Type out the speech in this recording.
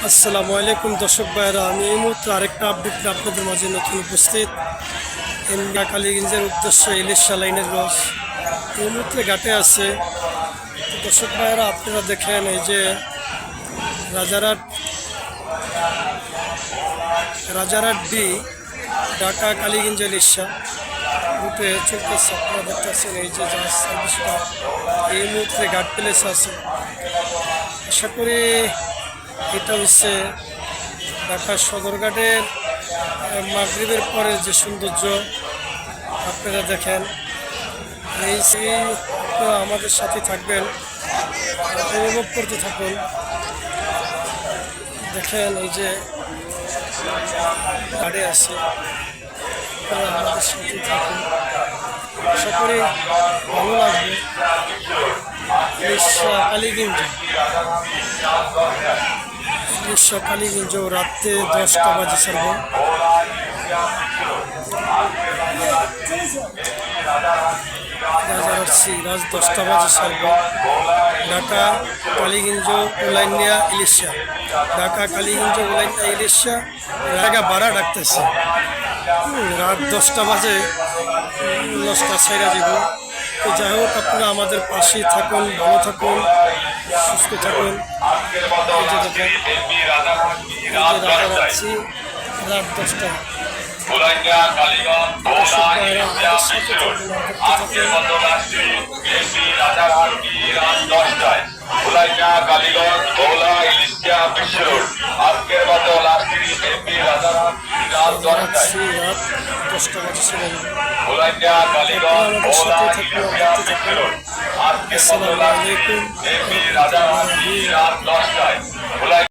আসসালামু আলাইকুম দর্শক ভাইরা, আমি এই মুহূর্তে আরেকটা আপডেট নিয়ে আপনাদের মাঝে নতুন উপস্থিত। এমডা কালীগঞ্জের উদ্দেশ্যে ইলিশা লাইনের রস এই মুহূর্তে ঘাটে আছে। তো দর্শক ভাইরা, আপনারা দেখেন এই যে রাজারহাট রাজারহাট ডি ঢাকা কালীগঞ্জ ইলিশা রুটে চলতেছে। আপনারা দেখতেছেন এই যে জাহাজ সার্ভিসটা এই মুহূর্তে ঘাট প্লেস আছে। আশা করি এটা হচ্ছে ঢাকা সদরঘাটের মাগরিবের পরে যে সৌন্দর্য আপনারা দেখেন। এই আপনারা আমাদের সাথে থাকবেন, উপভোগ করতে থাকুন। দেখেন এই যে গাড়ি আছে, আপনারা আমাদের সাথে থাকুন। আশা করি ভালো লাগবে। কালীগঞ্জ কালীগঞ্জ রাত্রে 10টা বাজে ছাড়ব। রাত 10টা বাজে ছাড়ব। ঢাকা কালীগঞ্জ উলাইনিয়া ইলিশা, ঢাকা কালীগঞ্জ উলাইনিয়া ইলিশা জায়গা ভাড়া ডাকতেছে। রাত 10টা বাজে লসটা ছেড়ে দিব। তো যাই হোক, আপনারা আমাদের পাশেই থাকুন, ভালো থাকুন, সুস্থ থাকুন। রাত 10টায় আসসালামু আলাইকুম।